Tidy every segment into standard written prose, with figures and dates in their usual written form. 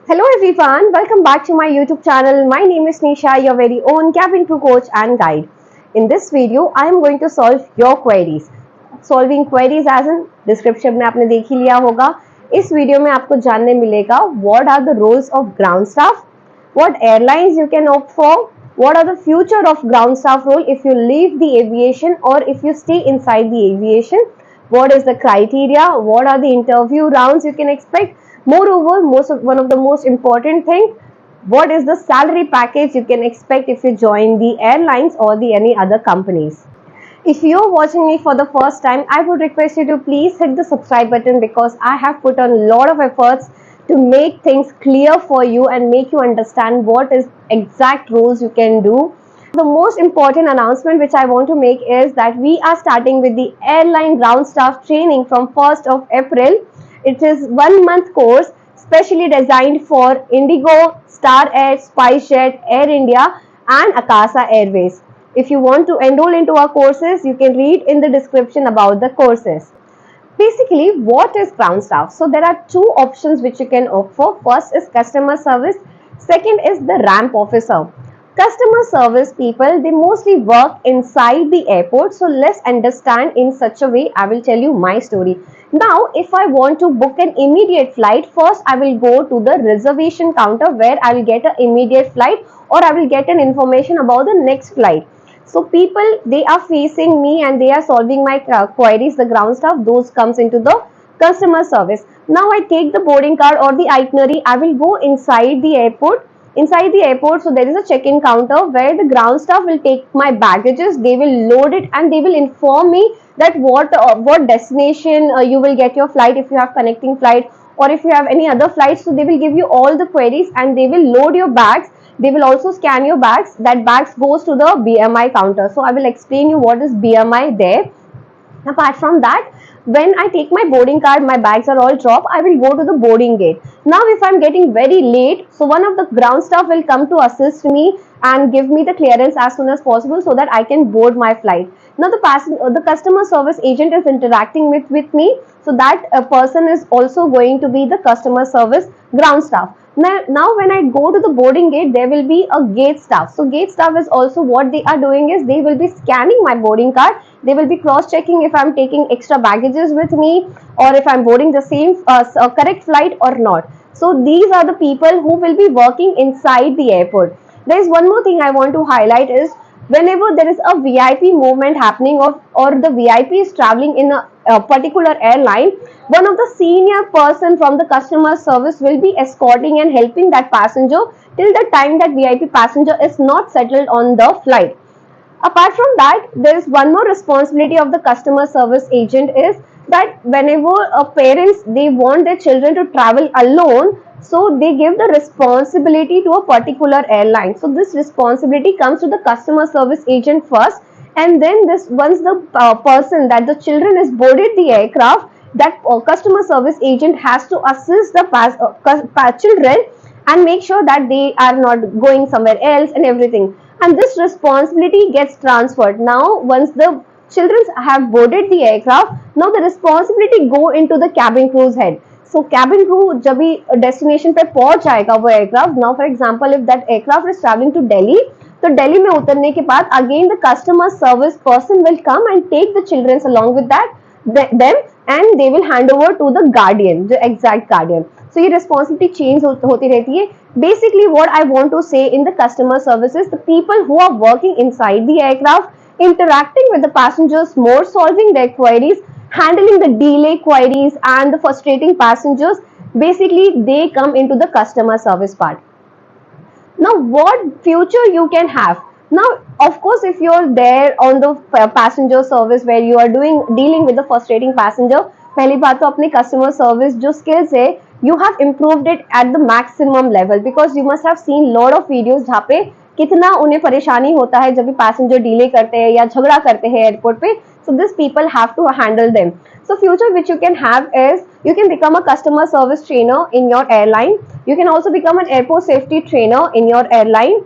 Hello everyone, welcome back to my YouTube channel. My name is Nisha, your very own cabin crew coach and guide. In this video, I am going to solve your queries. Solving queries as in description में आपने देख ही लिया होगा. इस video में आपको जानने मिलेगा what are the roles of ground staff, what airlines you can opt for, what are the future of ground staff role if you leave the aviation or if you stay inside the aviation, what is the criteria, what are the interview rounds you can expect. Moreover, one of the most important thing, what is the salary package you can expect if you join the airlines or the any other companies. If you're watching me for the first time, I would request you to please hit the subscribe button because I have put on a lot of efforts to make things clear for you and make you understand what is exact roles you can do. The most important announcement which I want to make is that we are starting with the airline ground staff training from 1st of April. It is 1 month course specially designed for Indigo, Star Air, SpiceJet, Air India and Akasa Airways. If you want to enroll into our courses, you can read in the description about the courses. Basically, what is ground staff? So there are two options which you can opt for. First is customer service. Second is the ramp officer. Customer service people, they mostly work inside the airport. So let's understand in such a way. I will tell you my story. Now, if I want to book an immediate flight, first I will go to the reservation counter where I will get an immediate flight or I will get an information about the next flight. So people, they are facing me and they are solving my queries. The ground staff, those comes into the customer service. Now I take the boarding card or the itinerary. I will go inside the airport. Inside the airport, so there is a check-in counter where the ground staff will take my baggages. They will load it and they will inform me that what destination you will get your flight if you have connecting flight or if you have any other flights. So they will give you all the queries and they will load your bags. They will also scan your bags. That bags goes to the BMI counter. So I will explain you what is BMI there. Apart from that, when I take my boarding card, my bags are all dropped, I will go to the boarding gate. Now if I'm getting very late, so one of the ground staff will come to assist me and give me the clearance as soon as possible so that I can board my flight. Now the customer service agent is interacting with me, so that person is also going to be the customer service ground staff. Now when I go to the boarding gate, there will be a gate staff. So gate staff is also, what they are doing is they will be scanning my boarding card. They will be cross checking if I'm taking extra baggages with me or if I'm boarding the same correct flight or not. So these are the people who will be working inside the airport. There is one more thing I want to highlight is whenever there is a VIP movement happening or the VIP is traveling in a particular airline, one of the senior person from the customer service will be escorting and helping that passenger till the time that VIP passenger is not settled on the flight. Apart from that, there is one more responsibility of the customer service agent is that whenever parents they want their children to travel alone, so they give the responsibility to a particular airline. So this responsibility comes to the customer service agent first, and then this once the person that the children is boarded the aircraft, that customer service agent has to assist the children and make sure that they are not going somewhere else and everything, and this responsibility gets transferred. Now once the children have boarded the aircraft, now the responsibility go into the cabin crew's head. So cabin crew जब भी destination पे पहुंच जाएगा वो aircraft, now for example if that aircraft is traveling to Delhi, तो दिल्ली में उतरने के बाद again the customer service person will come and take the children along with that them, and they will hand over to the guardian, the exact guardian. So ये responsibility change होती रहती है. Basically what I want to say in the customer services, the people who are working inside the aircraft, interacting with the passengers more, solving their queries, handling the delay queries and the frustrating passengers, basically they come into the customer service part. Now what future you can have? Now of course if you're there on the passenger service where you are dealing with the frustrating passenger, पहली बात तो अपने customer service जो skills है, you have improved it at the maximum level because you must have seen lot of videos जहाँ पे कितना उन्हें परेशानी होता है जब भी पैसेंजर डिले करते हैं या झगड़ा करते हैं एयरपोर्ट पे. So this people have to handle them. So future which you can have is you can become a customer service trainer in your airline. You can also become an airport safety trainer in your airline.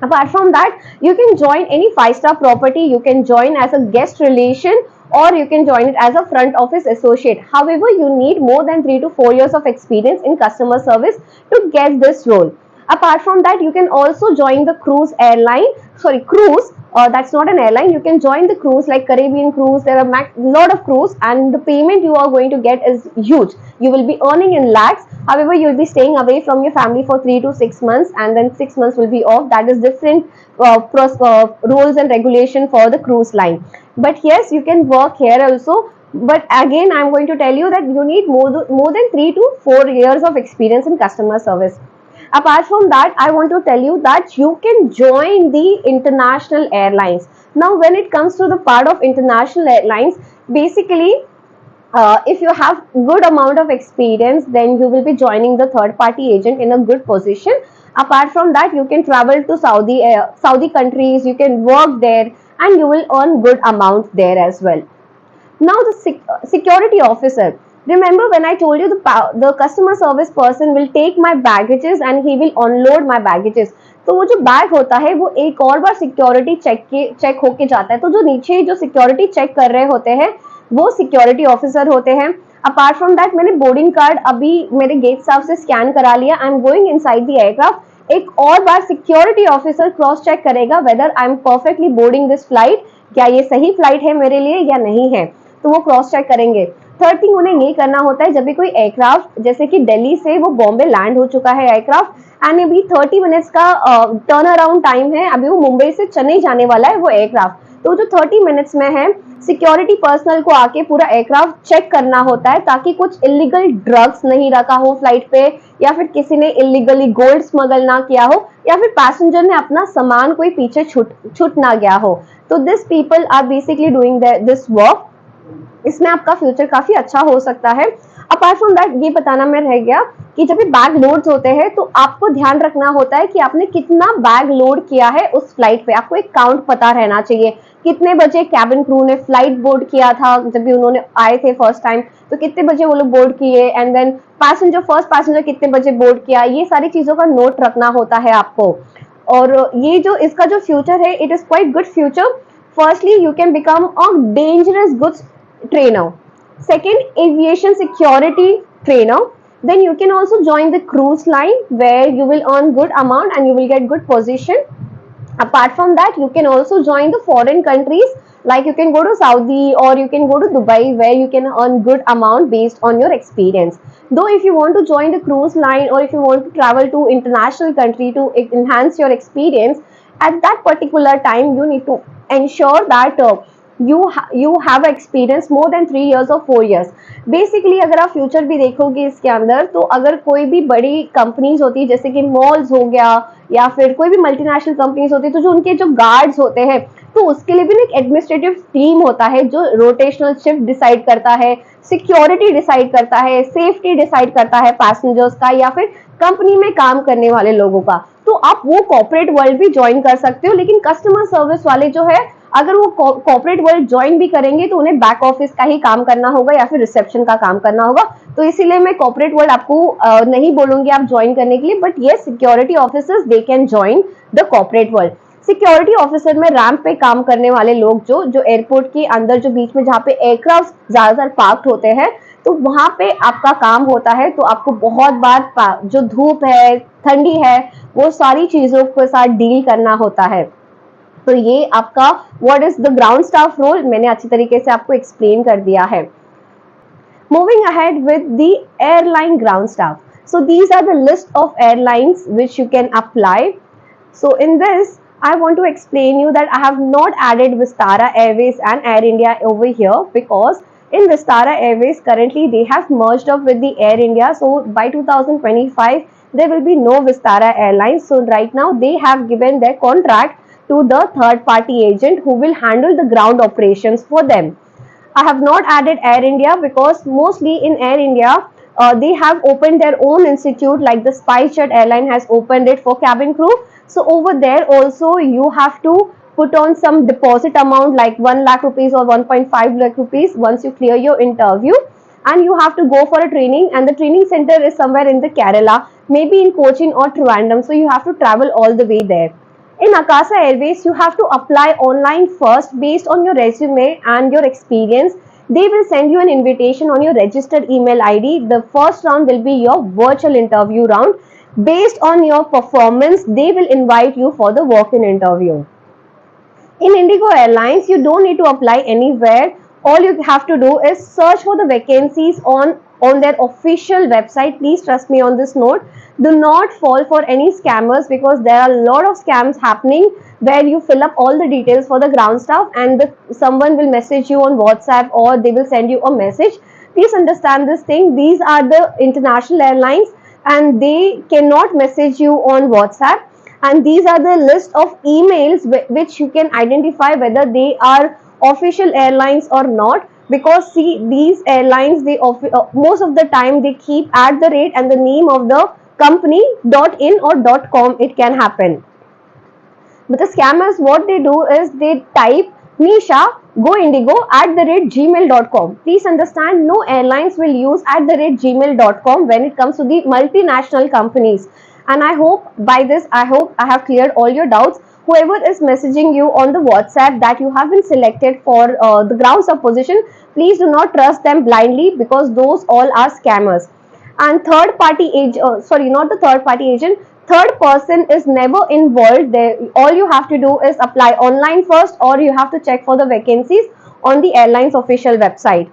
Apart from that, you can join any 5-star property. You can join as a guest relation or you can join it as a front office associate. However, you need more than 3 to 4 years of experience in customer service to get this role. Apart from that, you can also join the cruise airline, sorry, cruise, that's not an airline. You can join the cruise like Caribbean cruise. There are lot of cruise, and the payment you are going to get is huge. You will be earning in lakhs. However, you will be staying away from your family for 3 to 6 months, and then 6 months will be off. That is different rules and regulation for the cruise line. But yes, you can work here also. But again, I'm going to tell you that you need more than 3 to 4 years of experience in customer service. Apart from that, I want to tell you that you can join the international airlines. Now, when it comes to the part of international airlines, basically, if you have good amount of experience, then you will be joining the third party agent in a good position. Apart from that, you can travel to Saudi countries, you can work there, and you will earn good amount there as well. Now the security officer. Remember when I told you the customer service person will take my baggages and he will unload my baggages. तो वो जो bag होता है वो एक और बार security check होके जाता है. तो जो नीचे जो सिक्योरिटी चेक कर रहे होते हैं वो सिक्योरिटी ऑफिसर होते हैं. अपार्ट फ्रॉम दैट, मैंने बोर्डिंग कार्ड अभी मेरे गेट साहब से स्कैन करा लिया. I am going inside the aircraft. एक और बार सिक्योरिटी ऑफिसर क्रॉस चेक करेगा whether I am perfectly boarding this flight, क्या ये सही फ्लाइट है मेरे लिए या नहीं है. तो वो क्रॉस चेक करेंगे. थर्ड थिंग उन्हें ये करना होता है, जब भी कोई एयरक्राफ्ट जैसे कि दिल्ली से वो बॉम्बे लैंड हो चुका है एयरक्राफ्ट एंड अभी 30 मिनट्स का टर्न अराउंड टाइम है, अभी वो मुंबई से चेन्नई जाने वाला है वो एयरक्राफ्ट. तो जो 30 मिनट्स में है, सिक्योरिटी पर्सनल को आके पूरा एयरक्राफ्ट चेक करना होता है ताकि कुछ इलीगल ड्रग्स नहीं रखा हो फ्लाइट पे, या फिर किसी ने इलीगली गोल्ड स्मगल ना किया हो, या फिर पैसेंजर ने अपना सामान कोई पीछे छूट ना गया हो. तो this people are basically doing this work. इसमें आपका फ्यूचर काफी अच्छा हो सकता है. अपार्ट फ्रॉम दैट, ये बताना मैं रह गया कि जब भी बैग लोड्स होते हैं तो आपको ध्यान रखना होता है कि आपने कितना बैग लोड किया है उस फ्लाइट पे. आपको एक काउंट पता रहना चाहिए. कितने बजे कैबिन क्रू ने फ्लाइट बोर्ड किया था, जब भी उन्होंने आए थे फर्स्ट टाइम तो कितने बजे वो लोग बोर्ड किए, एंड देन फर्स्ट पैसेंजर कितने बजे बोर्ड किया. ये सारी चीजों का नोट रखना होता है आपको. और ये जो इसका जो फ्यूचर है, it is quite good future. Firstly, you can become a dangerous goods trainer. Second, aviation security trainer. Then you can also join the cruise line where you will earn good amount and you will get good position. Apart from that, you can also join the foreign countries, like you can go to Saudi or you can go to Dubai where you can earn good amount based on your experience. Though if you want to join the cruise line or if you want to travel to international country to enhance your experience, at that particular time you need to ensure that you have experience more than 3 years or 4 years. Basically अगर आप future भी देखोगे इसके अंदर, तो अगर कोई भी बड़ी कंपनीज होती है जैसे कि मॉल्स हो गया या फिर कोई भी मल्टीनेशनल कंपनीज होती है, तो जो उनके जो गार्ड्स होते हैं, तो उसके लिए भी एक एडमिनिस्ट्रेटिव टीम होता है जो रोटेशनल शिफ्ट डिसाइड करता है, सिक्योरिटी डिसाइड करता है, सेफ्टी डिसाइड करता है पैसेंजर्स का या फिर कंपनी में काम करने वाले लोगों का. तो आप वो कॉर्पोरेट वर्ल्ड भी ज्वाइन कर सकते हो. लेकिन कस्टमर सर्विस वाले जो है, अगर वो कॉर्पोरेट वर्ल्ड ज्वाइन भी करेंगे तो उन्हें बैक ऑफिस का ही काम करना होगा या फिर रिसेप्शन का काम करना होगा. तो इसीलिए मैं कॉर्पोरेट वर्ल्ड आपको नहीं बोलूंगी आप ज्वाइन करने के लिए. बट ये security officers they can join the corporate world. Security officer में रैंप पे काम करने वाले लोग जो एयरपोर्ट के अंदर जो बीच में जहाँ पे एयरक्राफ्ट ज्यादातर पार्क होते हैं, तो वहां पे आपका काम होता है. तो आपको बहुत बार जो धूप है, ठंडी है, वो सारी चीजों के साथ डील करना होता है. तो ये आपका what is the ground staff role मैंने अच्छी तरीके से आपको एक्सप्लेन कर दिया है. Moving ahead with the airline ground staff. So these are the list of airlines which you can apply. So in this, I want to explain you that I have not added Vistara Airways and Air India over here because in Vistara Airways currently they have merged up with the Air India. So by 2025 there will be no Vistara Airlines. So right now they have given their contract to the third party agent who will handle the ground operations for them. I have not added Air India because mostly in Air India they have opened their own institute, like the SpiceJet airline has opened it for cabin crew. So over there also you have to put on some deposit amount like 1 lakh rupees or 1.5 lakh rupees once you clear your interview, and you have to go for a training, and the training center is somewhere in the Kerala, maybe in Cochin or Trivandrum. So you have to travel all the way there. In Akasa Airways, you have to apply online first based on your resume and your experience. They will send you an invitation on your registered email ID. The first round will be your virtual interview round. Based on your performance, they will invite you for the walk-in interview. In Indigo Airlines, you don't need to apply anywhere. All you have to do is search for the vacancies on their official website. Please trust me on this note. Do not fall for any scammers, because there are a lot of scams happening where you fill up all the details for the ground staff and someone will message you on WhatsApp or they will send you a message. Please understand this thing. These are the international airlines and they cannot message you on WhatsApp, and these are the list of emails which you can identify whether they are official airlines or not. Because see, these airlines, they most of the time they keep at the rate and the name of the company .in or .com. It can happen. But the scammers, what they do is they type Nisha Go Indigo @gmail.com. Please understand, no airlines will use @gmail.com when it comes to the multinational companies. And I hope by this, I hope I have cleared all your doubts. Whoever is messaging you on the WhatsApp that you have been selected for the ground sub position, please do not trust them blindly, because those all are scammers. And third party agent, sorry, not the third party agent, third person is never involved there. All you have to do is apply online first, or you have to check for the vacancies on the airline's official website.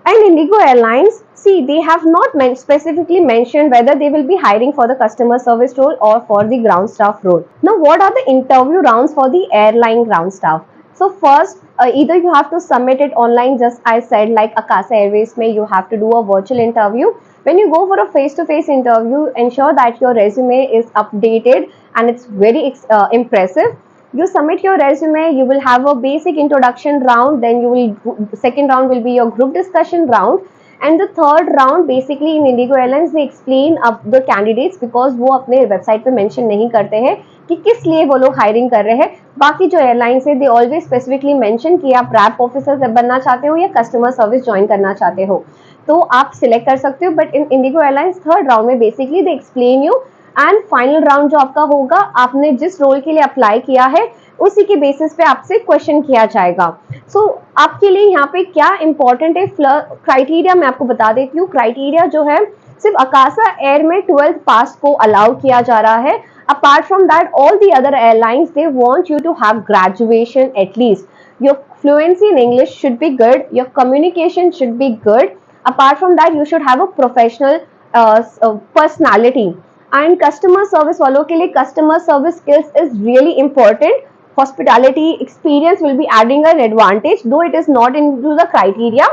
And Indigo Airlines, see, they have not specifically mentioned whether they will be hiring for the customer service role or for the ground staff role. Now, what are the interview rounds for the airline ground staff? So first, either you have to submit it online, just I said, like Akasa Airways may you have to do a virtual interview. When you go for a face-to-face interview, ensure that your resume is updated and it's very impressive. You submit your resume, you will have a basic introduction round, then you will, second round will be your group discussion round, and the third round basically in Indigo Airlines they explain up the candidates, because वो अपने website पे mention नहीं करते हैं कि किस लिए वो लोग हायरिंग कर रहे हैं. बाकी जो एयरलाइंस है दे ऑलवेज स्पेसिफिकली मेंशन कि आप रैप ऑफिसर बनना चाहते हो या कस्टमर सर्विस ज्वाइन करना चाहते हो, तो आप सिलेक्ट कर सकते हो. But in IndiGo airlines third round में basically they explain you, and final round जो आपका होगा, आपने जिस रोल के लिए अप्लाई किया है उसी के बेसिस पे आपसे क्वेश्चन किया जाएगा. सो आपके लिए यहाँ पे क्या इंपॉर्टेंट है, क्राइटेरिया मैं आपको बता देती हूँ. क्राइटेरिया जो है सिर्फ अकासा एयर में 12th पास को अलाउ किया जा रहा है. Apart from that all the other airlines they want you to have graduation at least. Your fluency in English should be good, your communication should be good. Apart from that you should have a professional personality. And customer service वालों के लिए customer service skills is really important. Hospitality experience will be adding an advantage, though it is not into the criteria.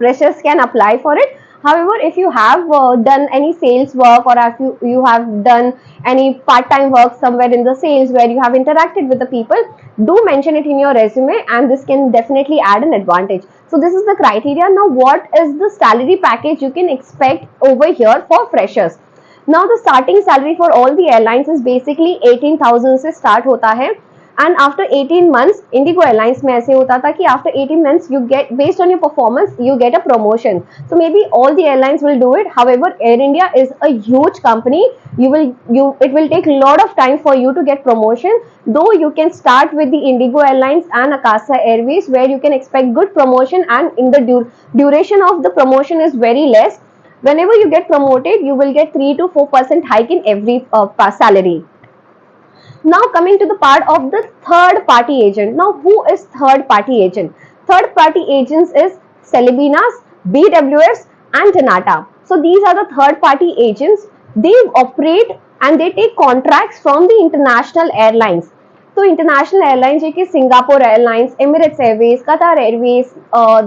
Freshers can apply for it. However, if you have done any sales work, or if you have done any part-time work somewhere in the sales where you have interacted with the people, do mention it in your resume, and this can definitely add an advantage. So this is the criteria. Now, what is the salary package you can expect over here for freshers? Now the starting salary for all the airlines is basically 18,000 से start होता है, and after 18 months Indigo Airlines में ऐसे होता था कि after 18 months you get, based on your performance you get a promotion. So maybe all the airlines will do it. However, Air India is a huge company. It will take a lot of time for you to get promotion, though you can start with the Indigo Airlines and Akasa Airways where you can expect good promotion, and in the duration of the promotion is very less. Whenever you get promoted, you will get 3 to 4% hike in every salary. Now coming to the part of the third party agent. Now who is third party agent? Third party agents is Celebinas, BWS and Tanata. So these are the third party agents. They operate and they take contracts from the international airlines. So international airlines जैसे Singapore Airlines, Emirates Airways, Qatar Airways,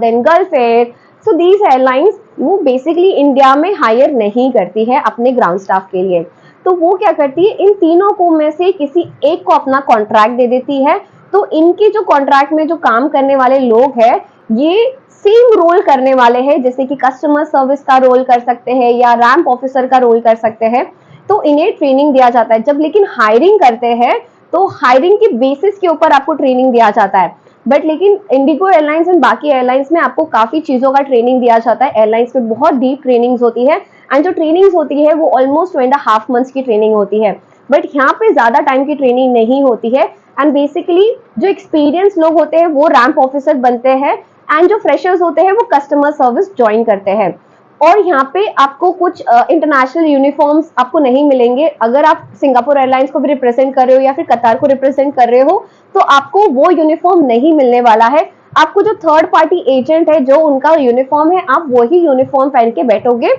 then Gulf Air. So these airlines वो basically India में higher नहीं करती है अपने ground staff के लिए. तो वो क्या करती है, इन तीनों को में से किसी एक को अपना कॉन्ट्रैक्ट दे देती है. तो इनके जो कॉन्ट्रैक्ट में जो काम करने वाले लोग हैं, ये सेम रोल करने वाले हैं, जैसे कि कस्टमर सर्विस का रोल कर सकते हैं या रैंप ऑफिसर का रोल कर सकते हैं. तो इन्हें ट्रेनिंग दिया जाता है. जब लेकिन हायरिंग करते हैं तो हायरिंग के बेसिस के ऊपर आपको ट्रेनिंग दिया जाता है. बट लेकिन इंडिगो एयरलाइंस एंड बाकी एयरलाइंस में आपको काफी चीजों का ट्रेनिंग दिया जाता है. एयरलाइंस में बहुत डीप ट्रेनिंग्स होती है, एंड जो ट्रेनिंग्स होती है वो ऑलमोस्ट 2.5 months की ट्रेनिंग होती है. बट यहाँ पे ज्यादा टाइम की ट्रेनिंग नहीं होती है। एंड बेसिकली जो एक्सपीरियंस लोग होते हैं वो रैंप ऑफिसर बनते हैं, एंड जो फ्रेशर्स होते हैं वो कस्टमर सर्विस ज्वाइन करते हैं। और यहाँ पे आपको कुछ इंटरनेशनल यूनिफॉर्म्स आपको नहीं मिलेंगे। अगर आप सिंगापुर एयरलाइंस को भी रिप्रेजेंट कर रहे हो या फिर कतार को रिप्रेजेंट कर रहे हो तो आपको वो यूनिफॉर्म नहीं मिलने वाला है। आपको जो थर्ड पार्टी एजेंट है, जो उनका यूनिफॉर्म है, आप वही यूनिफॉर्म पहन के बैठोगे।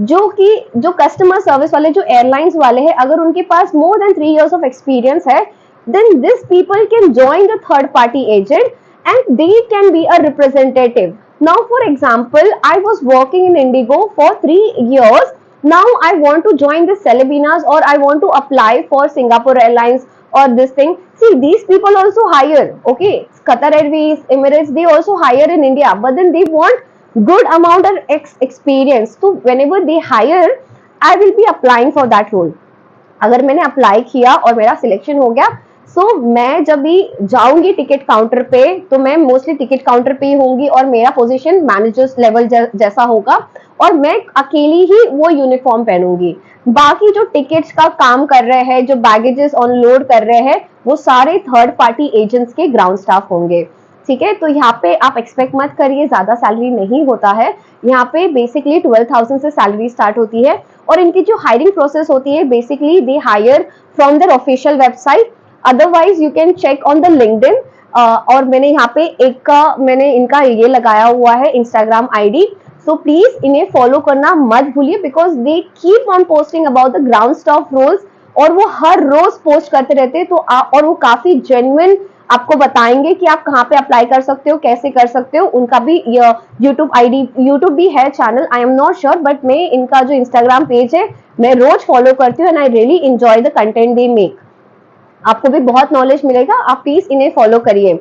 जो कस्टमर सर्विस वाले, जो एयरलाइंस वाले हैं, अगर उनके पास more than 3 years of experience है, then this people can join the third party agent and they can be a representative. Now for example, I was working in Indigo for 3 years. Now I want to join the Celebinas, or I want to apply for Singapore Airlines or this thing. See, these people also hire, okay? Qatar Airways, Emirates, they also hire in India, but then they want good amount of experience. So whenever they hire, I will be applying for that role. अगर मैंने apply किया और मेरा selection हो गया, सो मैं जब भी जाऊंगी टिकट काउंटर पे तो मैं मोस्टली टिकट काउंटर पे ही होंगी और मेरा पोजीशन मैनेजर्स लेवल जैसा होगा, और मैं अकेली ही वो यूनिफॉर्म पहनूंगी। बाकी जो टिकट्स का काम कर रहे हैं, जो बैगेजेस ऑनलोड कर रहे हैं, वो सारे थर्ड पार्टी एजेंट्स के ग्राउंड स्टाफ होंगे। ठीक है, तो यहाँ पे आप एक्सपेक्ट मत करिए, ज्यादा सैलरी नहीं होता है। यहाँ पे बेसिकली 12,000 से सैलरी स्टार्ट होती है। और इनकी जो हायरिंग प्रोसेस होती है, basically they hire from their official website, otherwise you can check on the LinkedIn. और मैंने यहाँ पे मैंने इनका ये लगाया हुआ है इंस्टाग्राम आईडी, सो प्लीज इन्हें फॉलो करना मत भूलिए, because they keep on posting about the ground staff roles, और वो हर रोज पोस्ट करते रहते हैं। तो और वो काफी जेन्युइन आपको बताएंगे कि आप कहाँ पे अप्लाई कर सकते हो, कैसे कर सकते हो। उनका भी यूट्यूब आईडी, यूट्यूब भी है channel, I am not sure, but मैं इनका जो इंस्टाग्राम पेज है मैं रोज फॉलो करती हूँ, and I really enjoy the content they make. आपको भी बहुत नॉलेज मिलेगा, आप प्लीज इन्हें फॉलो करिए।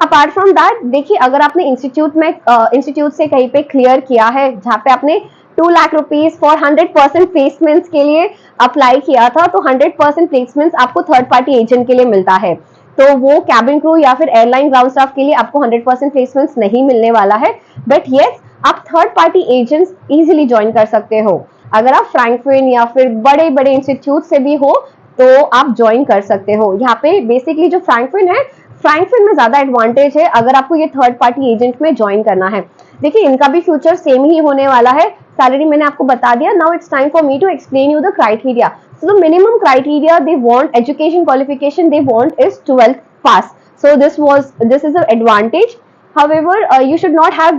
अपार्ट फ्रॉम दैट, देखिए, अगर आपने इंस्टीट्यूट से कहीं पे क्लियर किया है, जहाँ पे आपने 2 लाख रुपीज फॉर 100% प्लेसमेंट्स के लिए अप्लाई किया था, तो 100% प्लेसमेंट्स आपको थर्ड पार्टी एजेंट के लिए मिलता है। तो वो कैबिन क्रू या फिर एयरलाइन ग्राउंड स्टाफ के लिए आपको 100% प्लेसमेंट्स नहीं मिलने वाला है, बट यस, आप third party agents easily join कर सकते हो। अगर आप फ्रैंकफिन या फिर बड़े बड़े इंस्टीट्यूट से भी हो तो आप ज्वाइन कर सकते हो। यहाँ पे बेसिकली जो फ्रैंकफिन है, फ्रैंकफिन में ज्यादा एडवांटेज है अगर आपको ये थर्ड पार्टी एजेंट में ज्वाइन करना है। देखिए, इनका भी फ्यूचर सेम ही होने वाला है। सैलरी मैंने आपको बता दिया। Now it's time for me to explain you the criteria. So the minimum criteria they want, education qualification they want, is 12th pass. So this is an advantage. However, you should not have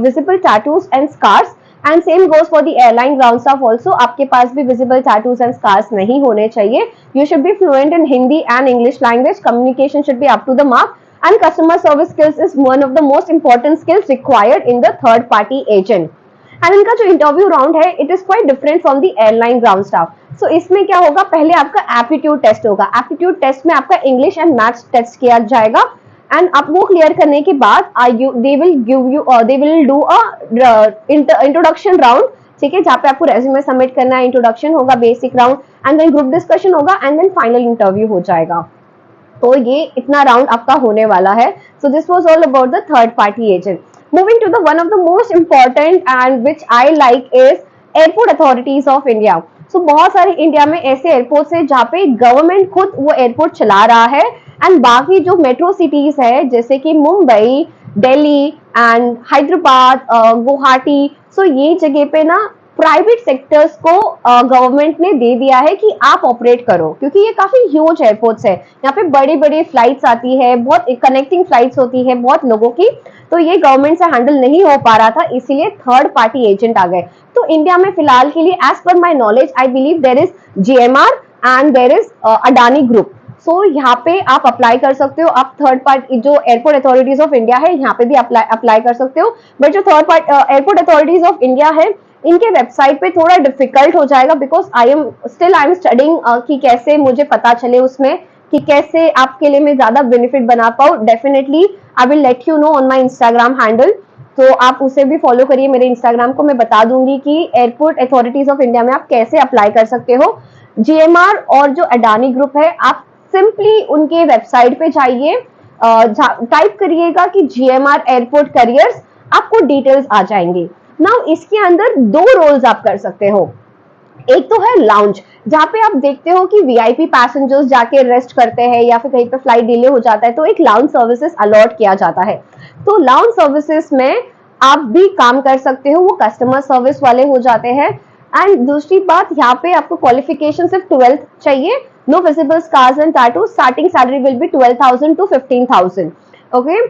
visible tattoos and scars, and same goes for the airline ground staff also. आपके पास भी visible tattoos and scars नहीं होने चाहिए. You should be fluent in Hindi and English language. Communication should be up to the mark, and customer service skills is one of the most important skills required in the third party agent. And इनका जो interview round है, it is quite different from the airline ground staff. So इसमें क्या होगा, पहले आपका aptitude test होगा। Aptitude test में आपका इंग्लिश एंड मैथ्स टेस्ट किया जाएगा, एंड आप वो क्लियर करने के बाद they will do a introduction round. ठीक है, जहाँ पे आपको रेज्यूमे सबमिट करना है, इंट्रोडक्शन होगा, basic round, and then group discussion होगा, एंड देन फाइनल इंटरव्यू हो जाएगा। तो ये इतना राउंड आपका होने वाला है। So this was all about the third party agent. Moving to the one of the most important and which I like is airport authorities of India. So बहुत सारे इंडिया में ऐसे एयरपोर्ट्स हैं जहाँ पे गवर्नमेंट खुद वो एयरपोर्ट चला रहा है, एंड बाकी जो मेट्रो सिटीज है जैसे कि मुंबई, दिल्ली एंड हैदराबाद, गुवाहाटी, सो ये जगह पे ना प्राइवेट सेक्टर्स को गवर्नमेंट ने दे दिया है कि आप ऑपरेट करो, क्योंकि ये काफी ह्यूज एयरपोर्ट्स है। यहाँ पे बड़ी बड़ी फ्लाइट्स आती है, बहुत कनेक्टिंग फ्लाइट्स होती है बहुत लोगों की, तो ये गवर्नमेंट से हैंडल नहीं हो पा रहा था, इसीलिए थर्ड पार्टी एजेंट आ गए। तो इंडिया में फिलहाल के लिए, as per my knowledge, I believe there is GMR and there is Adani group. So यहाँ पे आप अप्लाई कर सकते हो। आप थर्ड पार्टी जो एयरपोर्ट अथॉरिटीज ऑफ इंडिया है, यहाँ पे भी अप्लाई कर सकते हो। बट जो third party airport authorities of India है, इनके वेबसाइट पे थोड़ा डिफिकल्ट हो जाएगा, बिकॉज आई एम स्टडिंग कि कैसे मुझे पता चले उसमें कि कैसे आपके लिए मैं ज्यादा बेनिफिट बना पाऊँ। Definitely I will let you know on my Instagram handle, तो आप उसे भी फॉलो करिए। मेरे इंस्टाग्राम को मैं बता दूंगी कि एयरपोर्ट अथॉरिटीज ऑफ इंडिया में आप कैसे अप्लाई कर सकते हो। GMR और जो अडानी ग्रुप है, आप सिंपली उनके वेबसाइट पे जाइए, टाइप करिएगा कि GMR एयरपोर्ट करियर्स, आपको डिटेल्स आ जाएंगी। नाउ इसके अंदर 2 रोल्स आप कर सकते हो। एक तो है लाउंज, जहाँ पे आप देखते हो कि वीआईपी पैसेंजर्स जाके रेस्ट करते हैं या फिर कहीं पे फ्लाइट डिले हो जाता है तो एक लाउंज सर्विसेज अलॉट किया जाता है। तो लाउंज सर्विसेज में आप भी काम कर सकते हो, वो कस्टमर सर्विस वाले हो जाते हैं। एंड दूसरी बात, यहाँ पे आपको क्वालिफिकेशन सिर्फ 12th चाहिए, no visible scars and tattoo, starting salary will be 12,000 to 15,000। Okay,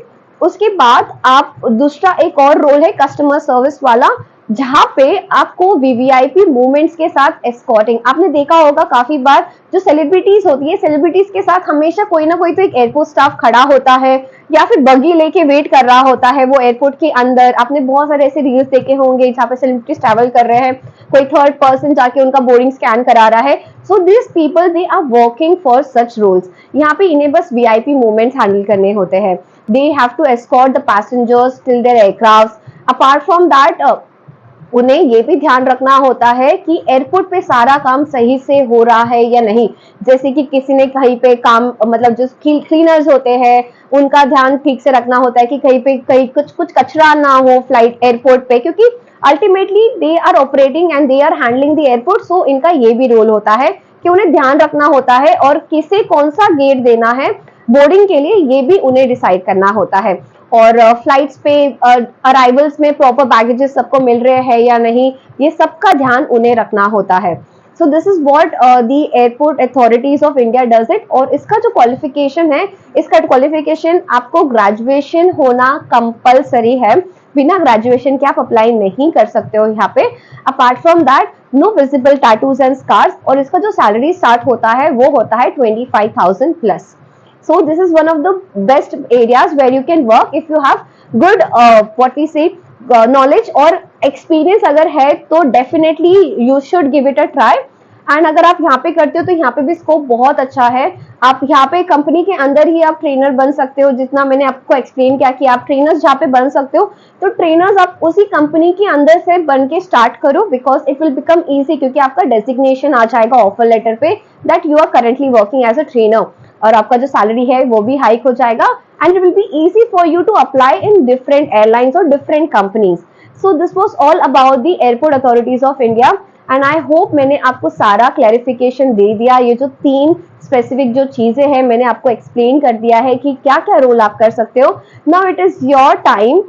उसके बाद आप दूसरा एक और रोल है कस्टमर सर्विस वाला, जहां पे आपको वीवीआईपी मूवमेंट्स के साथ एस्कॉर्टिंग, आपने देखा होगा काफी बार जो सेलिब्रिटीज होती है, सेलिब्रिटीज के साथ हमेशा कोई ना कोई तो एक एयरपोर्ट स्टाफ खड़ा होता है या फिर बगी लेके वेट कर रहा होता है वो एयरपोर्ट के अंदर। आपने बहुत सारे ऐसे रील्स देखे होंगे जहाँ पे सेलिब्रिटीज ट्रैवल कर रहे हैं, कोई थर्ड पर्सन जाके उनका बोर्डिंग स्कैन करा रहा है। So this people they are working for such roles. यहाँ पे इन्हें बस वीआईपी मूवमेंट्स हैंडल करने होते हैं। They have to escort the passengers till their aircraft. Apart from that उन्हें ये भी ध्यान रखना होता है कि एयरपोर्ट पे सारा काम सही से हो रहा है या नहीं। जैसे कि किसी ने कहीं पे काम, मतलब जो क्लीनर्स होते हैं उनका ध्यान ठीक से रखना होता है कि कहीं पे कहीं कुछ कचरा ना हो फ्लाइट एयरपोर्ट पे, क्योंकि ultimately they are operating and they are handling the airport. So इनका ये भी रोल होता है कि उन्हें ध्यान रखना होता है और किसे कौन सा गेट देना है बोर्डिंग के लिए, ये भी उन्हें डिसाइड करना होता है। और फ्लाइट्स पे अराइवल्स में प्रॉपर बैगेजेस सबको मिल रहे हैं या नहीं, ये सबका ध्यान उन्हें रखना होता है। So this is what the airport authorities of India does it. और इसका जो क्वालिफिकेशन है, इसका क्वालिफिकेशन आपको ग्रेजुएशन होना कंपलसरी है। बिना ग्रेजुएशन के आप अप्लाई नहीं कर सकते हो यहाँ पे। Apart from that, no visible tattoos and scars. और इसका जो सैलरी स्टार्ट होता है वो होता है 25,000 plus. So this is one of the best areas where you can work if you have good what we say knowledge और experience अगर है तो definitely you should give it a try। And अगर आप यहाँ पे करते हो तो यहाँ पे भी स्कोप बहुत अच्छा है। आप यहाँ पे कंपनी के अंदर ही आप ट्रेनर बन सकते हो, जितना मैंने आपको एक्सप्लेन किया कि आप ट्रेनर्स जहाँ पे बन सकते हो, तो ट्रेनर्स आप उसी कंपनी के अंदर से बन के स्टार्ट करो, because it will become easy, क्योंकि आपका डेजिग्नेशन आ जाएगा ऑफर लेटर पे that you are currently working as a trainer, और आपका जो सैलरी है वो भी हाइक हो जाएगा and it will be easy for you to apply in different airlines और different companies. So this was all about the airport authorities of India and I hope मैंने आपको सारा क्लैरिफिकेशन दे दिया। ये जो 3 स्पेसिफिक जो चीजें हैं मैंने आपको एक्सप्लेन कर दिया है कि क्या क्या रोल आप कर सकते हो। Now it is your time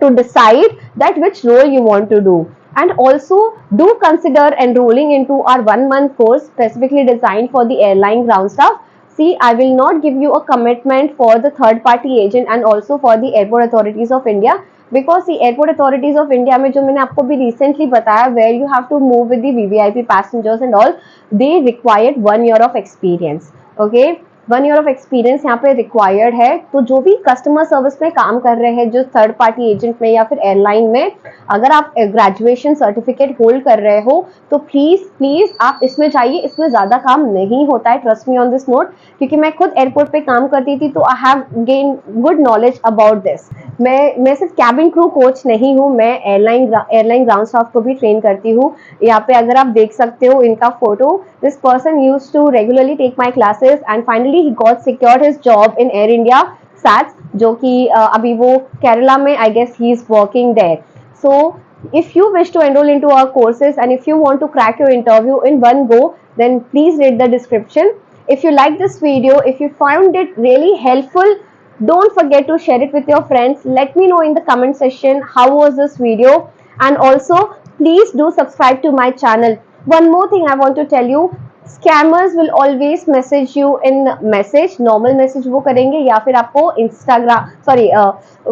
to decide that which role you want to do, and also do consider enrolling into our 1 month course specifically designed for the airline ground staff. See, I will not give you a commitment for the third party agent and also for the airport authorities of India, because the airport authorities of India में जो मैंने आपको भी recently बताया where you have to move with the VVIP passengers and all, they required 1 year of experience. Okay, 1 year of experience यहाँ पे required है। तो जो भी कस्टमर सर्विस में काम कर रहे हैं, जो थर्ड पार्टी एजेंट में या फिर एयरलाइन में, अगर आप ग्रेजुएशन सर्टिफिकेट होल्ड कर रहे हो तो प्लीज प्लीज आप इसमें जाइए। इसमें ज्यादा काम नहीं होता है, trust me on this note, क्योंकि मैं खुद एयरपोर्ट पे काम करती थी तो I have gain good knowledge about this. मैं सिर्फ कैबिन क्रू कोच नहीं हूँ, मैं एयरलाइन ग्राउंड स्टाफ को भी ट्रेन करती हूँ। यहाँ पे अगर आप देख सकते हो इनका photo, this person used to regularly take my classes and finally he got secured his job in Air India SATS, जो कि अभी वो केरला में, I guess he is working there. So if you wish to enroll into our courses and if you want to crack your interview in one go, then please read the description. If you like this video, if you found it really helpful, don't forget to share it with your friends. Let me know in the comment section how was this video, and also please do subscribe to my channel. One more thing I want to tell you, scammers will always message you in message, normal message वो करेंगे या फिर आपको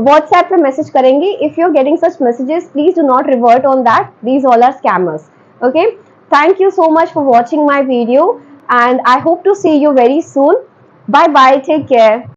WhatsApp पे message करेंगे। if you're getting such messages, please do not revert on that. These all are scammers. Okay, thank you so much for watching my video and I hope to see you very soon. Bye bye, take care.